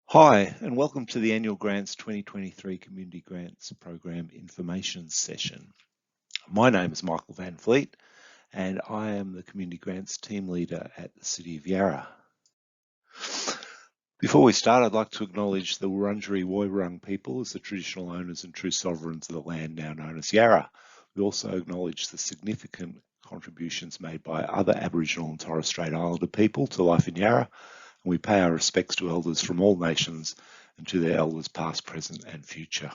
Hi, and welcome to the Annual Grants 2023 Community Grants Program Information Session. My name is Michael Van Fleet, and I am the Community Grants Team Leader at the City of Yarra. Before we start, I'd like to acknowledge the Wurundjeri Woiwurrung people as the traditional owners and true sovereigns of the land now known as Yarra. We also acknowledge the significant contributions made by other Aboriginal and Torres Strait Islander people to life in Yarra. We pay our respects to elders from all nations and to their elders past, present and future.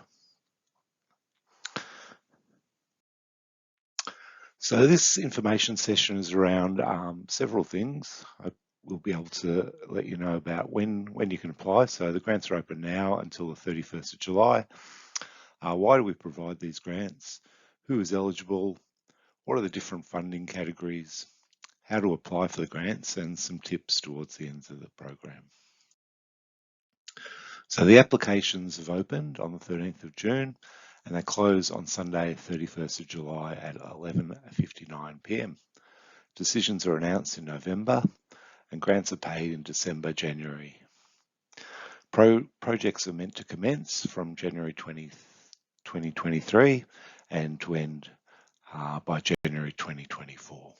So this information session is around several things. I will be able to let you know about when you can apply. So the grants are open now until the 31st of July. Why do we provide these grants? Who is eligible? What are the different funding categories? How to apply for the grants, and some tips towards the end of the program. So the applications have opened on the 13th of June and they close on Sunday 31st of July at 11:59 p.m. Decisions are announced in November and grants are paid in December, January. Projects are meant to commence from January 2023 and to end by January 2024.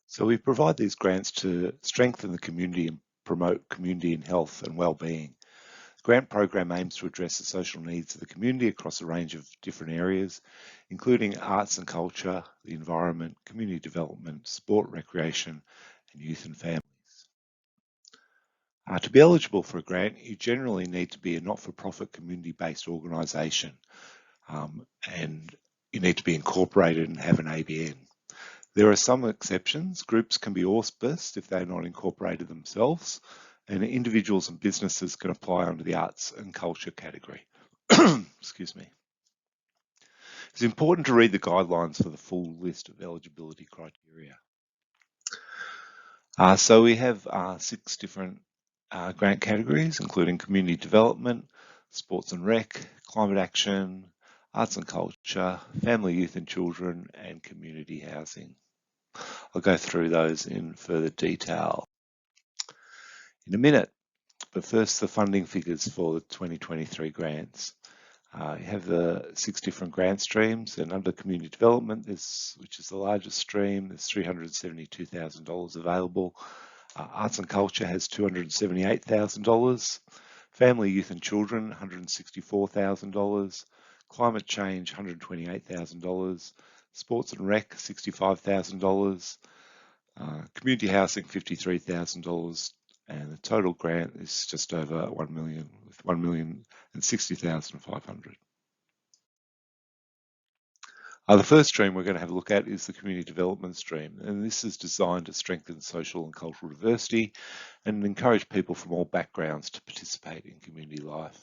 So we provide these grants to strengthen the community and promote community and health and well-being. The grant program aims to address the social needs of the community across a range of different areas, including arts and culture, the environment, community development, sport, recreation, and youth and families. To be eligible for a grant, you generally need to be a not-for-profit community-based organisation, and you need to be incorporated and have an ABN. There are some exceptions. Groups can be auspiced if they're not incorporated themselves, and individuals and businesses can apply under the arts and culture category. Excuse me. It's important to read the guidelines for the full list of eligibility criteria. So we have 6 different grant categories, including community development, sports and rec, climate action, arts and culture, family, youth and children, and community housing. I'll go through those in further detail in a minute, but first the funding figures for the 2023 grants. You have the 6 different grant streams, and under community development, which is the largest stream, there's $372,000 available. Arts and culture has $278,000. Family, youth and children, $164,000. Climate change, $128,000. Sports and rec, $65,000. Community housing, $53,000. And the total grant is just over 1 million, with 1,060,500. The first stream we're going to have a look at is the community development stream, and this is designed to strengthen social and cultural diversity and encourage people from all backgrounds to participate in community life.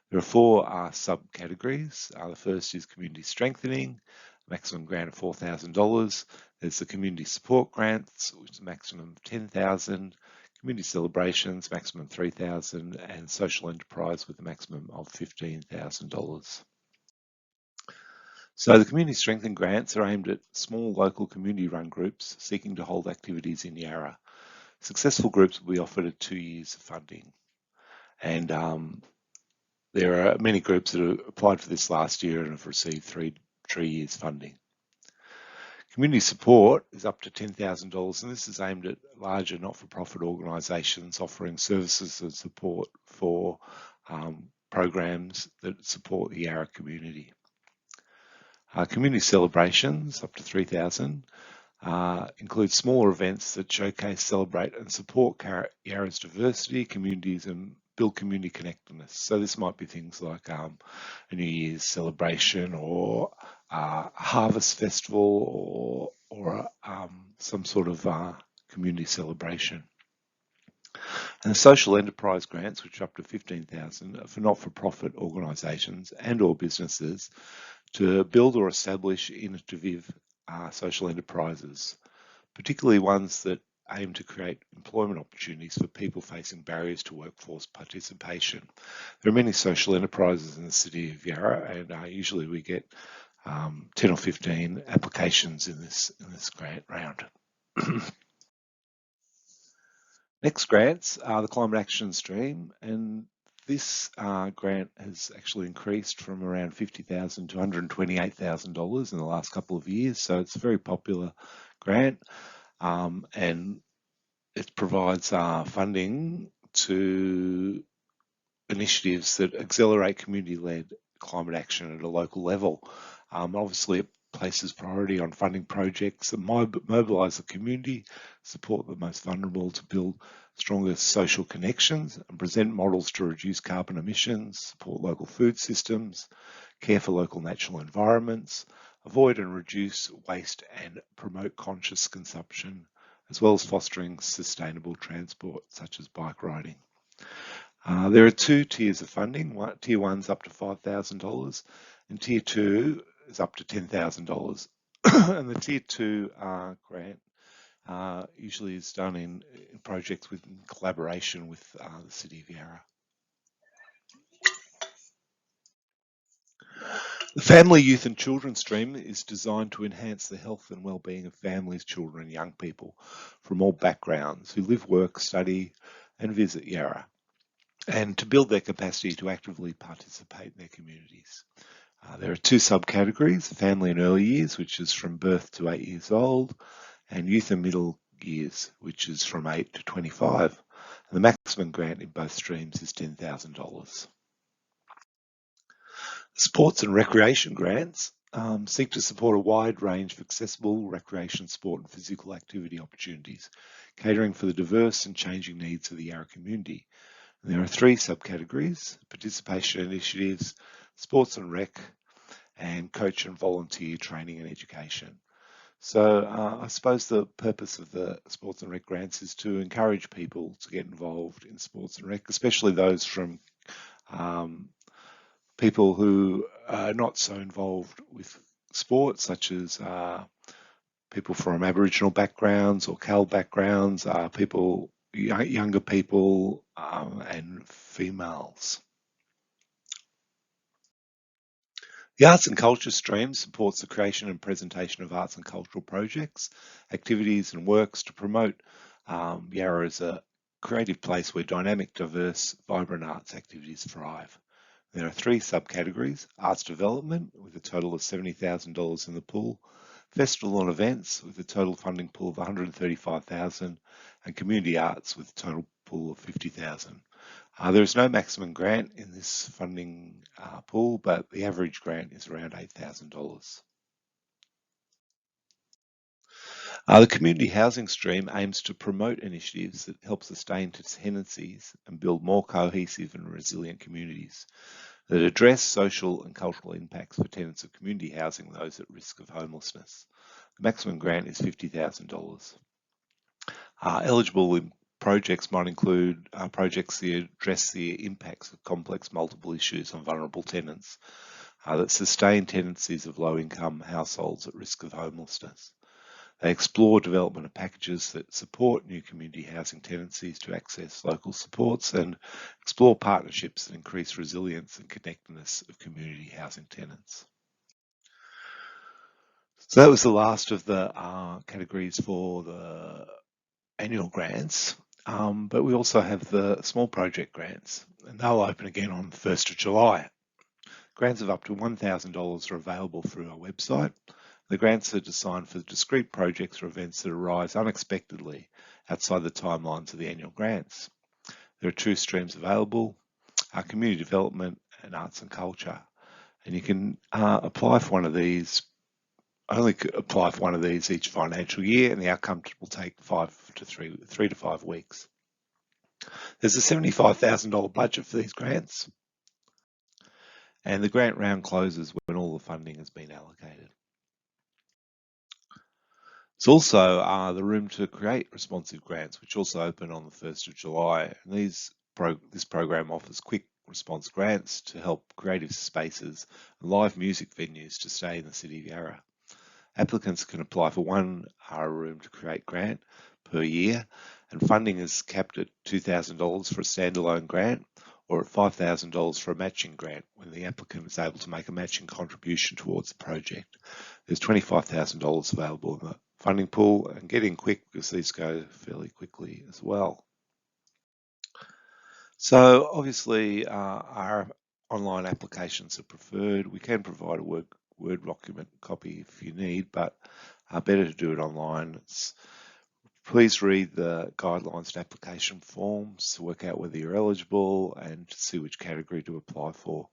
There are 4 subcategories. The first is community strengthening, maximum grant of $4,000. There's the community support grants, which is a maximum of $10,000. Community celebrations, maximum $3,000, and social enterprise with a maximum of $15,000. So the community strengthening grants are aimed at small local community-run groups seeking to hold activities in Yarra. Successful groups will be offered 2 years of funding, and there are many groups that have applied for this last year and have received 3 years funding. Community support is up to $10,000, and this is aimed at larger not-for-profit organisations offering services and support for programs that support the Yarra community. Community celebrations, up to $3,000, include smaller events that showcase, celebrate and support Yarra's diversity, communities and build community connectedness. So this might be things like a New Year's celebration or a harvest festival or some sort of community celebration. And the social enterprise grants, which are up to $15,000, are for not-for-profit organisations and or businesses to build or establish innovative social enterprises, particularly ones that aim to create employment opportunities for people facing barriers to workforce participation. There are many social enterprises in the city of Yarra, and usually we get 10 or 15 applications in this grant round. Next grants are the Climate Action Stream, and this grant has actually increased from around $50,000 to $128,000 in the last couple of years. So it's a very popular grant, and it provides funding to initiatives that accelerate community-led climate action at a local level. Obviously, it places priority on funding projects that mobilise the community, support the most vulnerable to build stronger social connections, and present models to reduce carbon emissions, support local food systems, care for local natural environments, avoid and reduce waste and promote conscious consumption, as well as fostering sustainable transport such as bike riding. There are two tiers of funding. Tier 1's up to $5,000 and Tier 2 is up to $10,000. And the Tier 2 grant usually is done in projects with collaboration with the City of Yarra. The Family, Youth and Children Stream is designed to enhance the health and well-being of families, children and young people from all backgrounds who live, work, study and visit Yarra, and to build their capacity to actively participate in their communities. There are two subcategories, family and early years, which is from birth to 8 years old, and youth and middle years, which is from 8 to 25. And the maximum grant in both streams is $10,000. Sports and recreation grants seek to support a wide range of accessible recreation, sport and physical activity opportunities, catering for the diverse and changing needs of the Yarra community. And there are three subcategories: participation initiatives, sports and rec, and coach and volunteer training and education. So I suppose the purpose of the sports and rec grants is to encourage people to get involved in sports and rec, especially those from people who are not so involved with sports, such as people from Aboriginal backgrounds or Cal backgrounds, younger people and females. The Arts and Culture Stream supports the creation and presentation of arts and cultural projects, activities and works to promote Yarra as a creative place where dynamic, diverse, vibrant arts activities thrive. There are three subcategories: arts development with a total of $70,000 in the pool, festival and events with a total funding pool of $135,000, and community arts with a total pool of $50,000. There is no maximum grant in this funding pool, but the average grant is around $8,000. The community housing stream aims to promote initiatives that help sustain tenancies and build more cohesive and resilient communities that address social and cultural impacts for tenants of community housing, those at risk of homelessness. The maximum grant is $50,000. Eligible projects might include projects that address the impacts of complex multiple issues on vulnerable tenants, that sustain tenancies of low-income households at risk of homelessness. They explore development of packages that support new community housing tenancies to access local supports and explore partnerships that increase resilience and connectedness of community housing tenants. So that was the last of the categories for the annual grants, but we also have the small project grants, and they'll open again on the 1st of July. Grants of up to $1,000 are available through our website. The grants are designed for discrete projects or events that arise unexpectedly outside the timelines of the annual grants. There are two streams available: community development and arts and culture. And you can apply for one of these, only apply for one of these each financial year, and the outcome will take 3 to 5 weeks. There's a $75,000 budget for these grants, and the grant round closes when all the funding has been allocated. It's also the room to create responsive grants, which also open on the 1st of July. And this program offers quick response grants to help creative spaces and live music venues to stay in the City of Yarra. Applicants can apply for one room to create grant per year, and funding is capped at $2,000 for a standalone grant or at $5,000 for a matching grant when the applicant is able to make a matching contribution towards the project. There's $25,000 available in the funding pool, and get in quick because these go fairly quickly as well. So obviously our online applications are preferred. We can provide a Word document copy if you need, but better to do it online. Please read the guidelines and application forms to work out whether you're eligible and to see which category to apply for.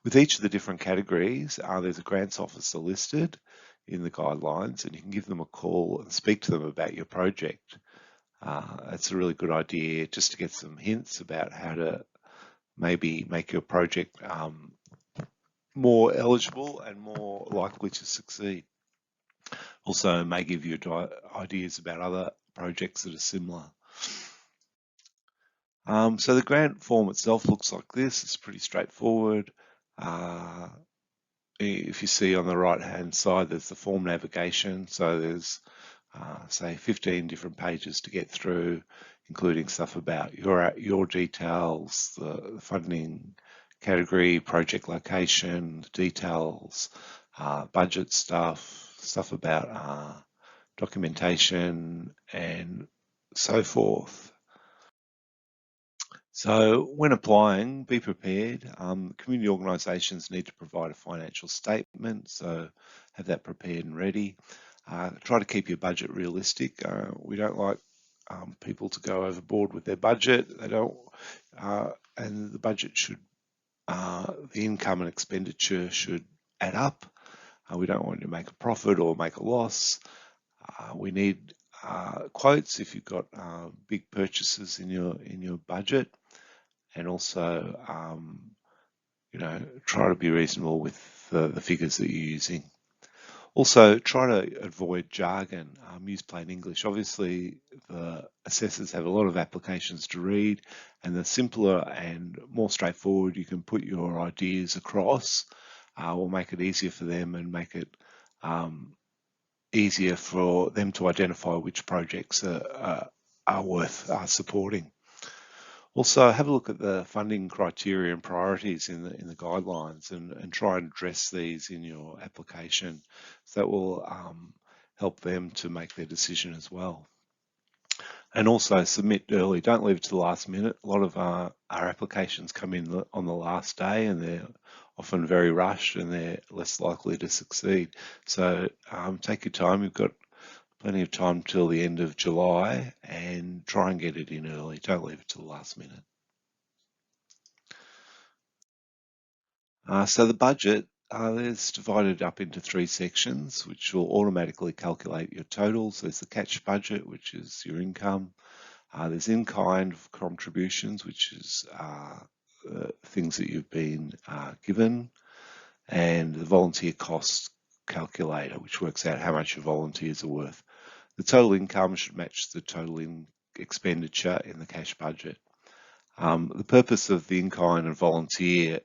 With each of the different categories, there's a grants officer listed in the guidelines, and you can give them a call and speak to them about your project. It's a really good idea just to get some hints about how to maybe make your project more eligible and more likely to succeed. Also may give you ideas about other projects that are similar. So the grant form itself looks like this. It's pretty straightforward. If you see on the right hand side, there's the form navigation. So there's say 15 different pages to get through, including stuff about your details, the funding category, project location, the details, budget stuff about documentation and so forth. So when applying, be prepared. Community organisations need to provide a financial statement, so have that prepared and ready. Try to keep your budget realistic. We don't like people to go overboard with their budget. They don't, and the budget should, the income and expenditure should add up. We don't want you to make a profit or make a loss. We need quotes if you've got big purchases in your budget, and also try to be reasonable with the figures that you're using. Also, try to avoid jargon. Use plain English. Obviously, the assessors have a lot of applications to read, and the simpler and more straightforward you can put your ideas across will make it easier for them and make it easier for them to identify which projects are worth supporting. Also, have a look at the funding criteria and priorities in the guidelines and try and address these in your application. So that will help them to make their decision as well. And also submit early. Don't leave it to the last minute. A lot of our applications come in on the last day, and they're often very rushed and they're less likely to succeed. So take your time. You've got plenty of time till the end of July, and try and get it in early. Don't leave it to the last minute. So the budget is divided up into 3 sections, which will automatically calculate your totals. There's the cash budget, which is your income. There's in-kind contributions, which is things that you've been given, and the volunteer cost calculator, which works out how much your volunteers are worth. The total income should match the total expenditure in the cash budget. The purpose of the in-kind and volunteer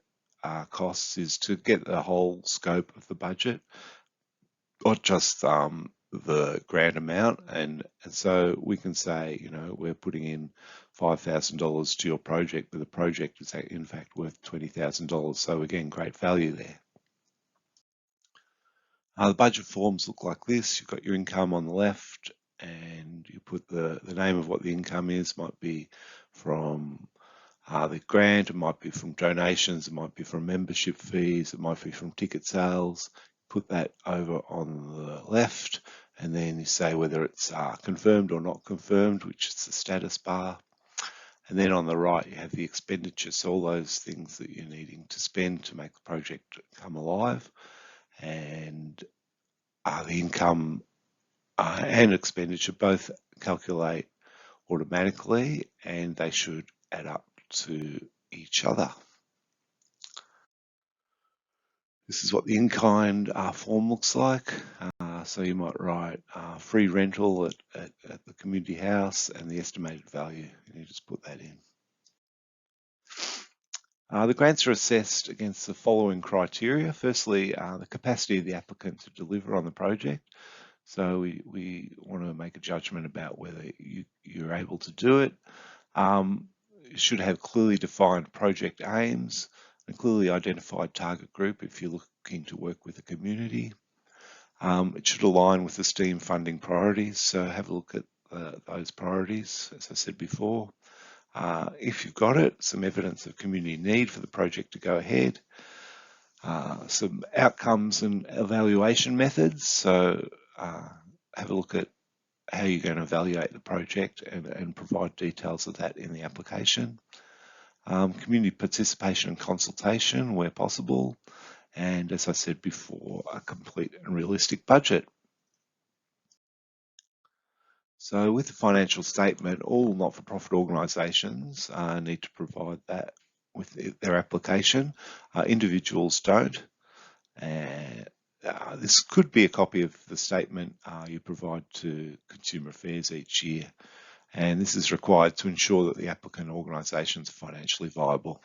costs is to get the whole scope of the budget, not just the grant amount. And so we can say, we're putting in $5,000 to your project, but the project is in fact worth $20,000. So we're getting great value there. The budget forms look like this. You've got your income on the left, and you put the name of what the income is. Might be from the grant, it might be from donations, it might be from membership fees, it might be from ticket sales. Put that over on the left, and then you say whether it's confirmed or not confirmed, which is the status bar. And then on the right, you have the expenditure, so all those things that you're needing to spend to make the project come alive. And the income and expenditure both calculate automatically, and they should add up to each other. This is what the in-kind form looks like. So you might write free rental at the community house and the estimated value, and you just put that in. The grants are assessed against the following criteria. Firstly, the capacity of the applicant to deliver on the project. So we want to make a judgment about whether you're able to do it. You should have clearly defined project aims, a clearly identified target group if you're looking to work with a community. It should align with the STEAM funding priorities, so have a look at those priorities, as I said before. If you've got it, some evidence of community need for the project to go ahead, some outcomes and evaluation methods. So have a look at how you're going to evaluate the project and provide details of that in the application. Community participation and consultation where possible. And as I said before, a complete and realistic budget. So with the financial statement, all not-for-profit organisations need to provide that with their application. Individuals don't. This could be a copy of the statement you provide to Consumer Affairs each year, and this is required to ensure that the applicant organisations are financially viable.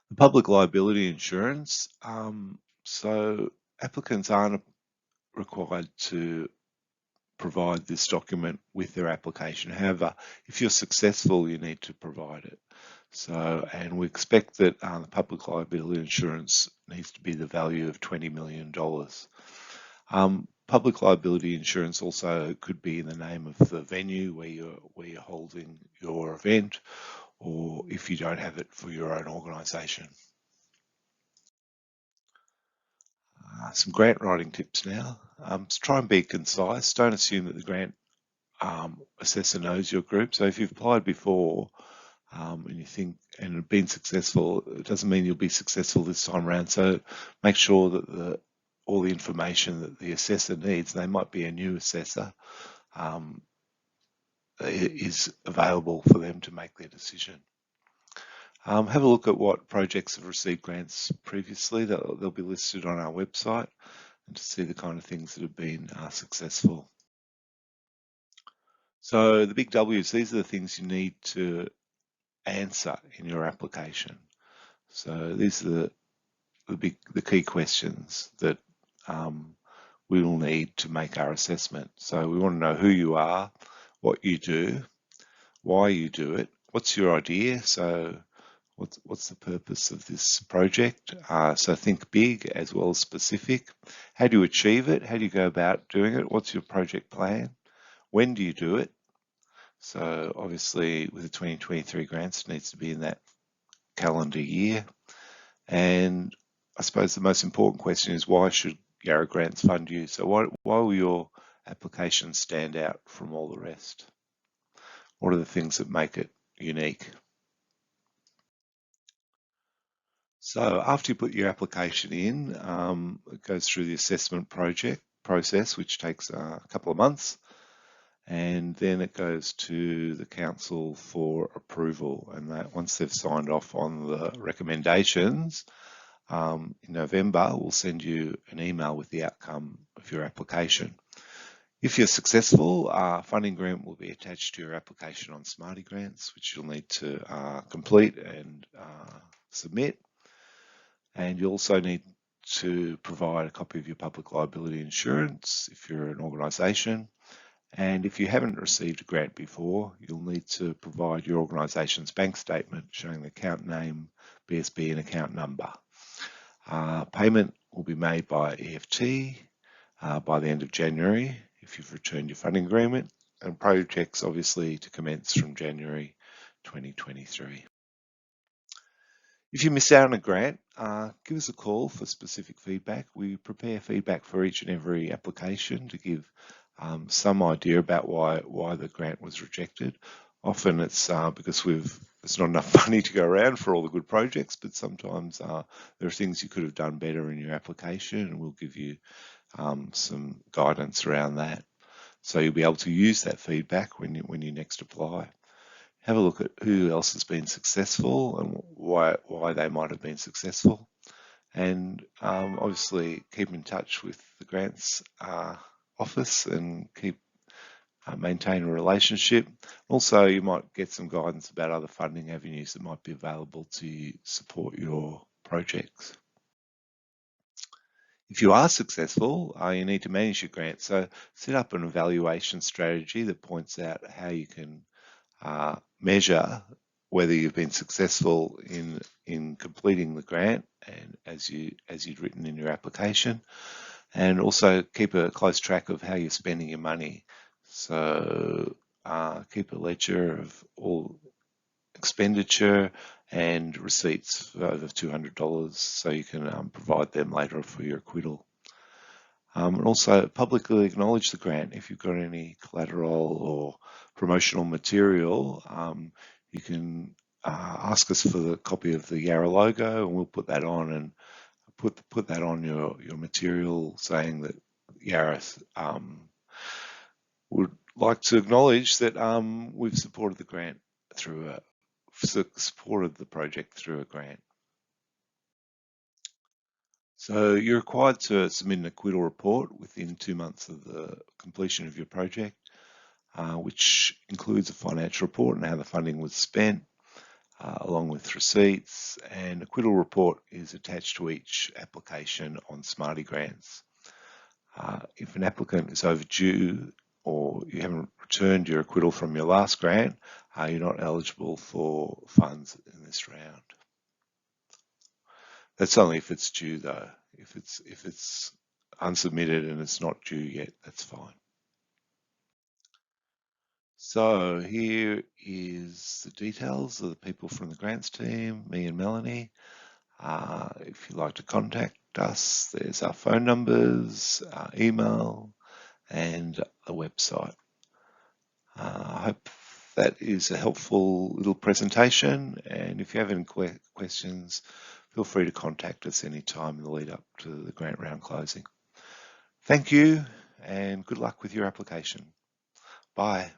The public liability insurance, so applicants aren't required to provide this document with their application. However, if you're successful, you need to provide it. So, and we expect that the public liability insurance needs to be the value of $20 million. Public liability insurance also could be in the name of the venue where you're holding your event, or if you don't have it for your own organisation. Some grant writing tips now. Try and be concise. Don't assume that the grant assessor knows your group. So if you've applied before and you think and have been successful, it doesn't mean you'll be successful this time around. So make sure that all the information that the assessor needs, they might be a new assessor, is available for them to make their decision. Have a look at what projects have received grants previously. They'll be listed on our website, and to see the kind of things that have been successful. So the big W's, these are the things you need to answer in your application. So these are the key questions that we will need to make our assessment. So we want to know who you are, what you do, why you do it, what's your idea, so what's the purpose of this project. So think big as well as specific. How do you achieve it? How do you go about doing it? What's your project plan? When do you do it? So obviously with the 2023 grants, it needs to be in that calendar year. And I suppose the most important question is, why should Yarra Grants fund you? So why will your application stand out from all the rest? What are the things that make it unique? So after you put your application in, it goes through the assessment process, which takes a couple of months, and then it goes to the council for approval. And that once they've signed off on the recommendations, in November, we'll send you an email with the outcome of your application. If you're successful, a funding grant will be attached to your application on Smarty Grants, which you'll need to complete and submit. And you also need to provide a copy of your public liability insurance if you're an organisation. And if you haven't received a grant before, you'll need to provide your organisation's bank statement showing the account name, BSB and account number. Payment will be made by EFT by the end of January if you've returned your funding agreement, and projects obviously to commence from January 2023. If you miss out on a grant, give us a call for specific feedback. We prepare feedback for each and every application to give some idea about why the grant was rejected. Often it's because there's not enough money to go around for all the good projects, but sometimes there are things you could have done better in your application, and we'll give you some guidance around that. So you'll be able to use that feedback when you next apply. Have a look at who else has been successful and why they might have been successful. And obviously keep in touch with the grants office and maintain a relationship. Also, you might get some guidance about other funding avenues that might be available to support your projects. If you are successful, you need to manage your grant. So set up an evaluation strategy that points out how you can measure whether you've been successful in completing the grant and as you'd written in your application, and also keep a close track of how you're spending your money. So keep a ledger of all expenditure and receipts for over $200, so you can provide them later for your acquittal. And also publicly acknowledge the grant. If you've got any collateral or promotional material, you can ask us for the copy of the Yarra logo, and we'll put that on and put that on your material, saying that Yarra would like to acknowledge that we've supported the grant through supported the project through a grant. So you're required to submit an acquittal report within 2 months of the completion of your project, which includes a financial report and how the funding was spent, along with receipts, and acquittal report is attached to each application on Smarty Grants. If an applicant is overdue or you haven't returned your acquittal from your last grant, you're not eligible for funds in this round. That's only if it's due though. If it's unsubmitted and it's not due yet, that's fine. So here is the details of the people from the grants team, me and Melanie. If you'd like to contact us, there's our phone numbers, our email, and a website. I hope that is a helpful little presentation, and if you have any questions, feel free to contact us anytime in the lead up to the grant round closing. Thank you, and good luck with your application. Bye.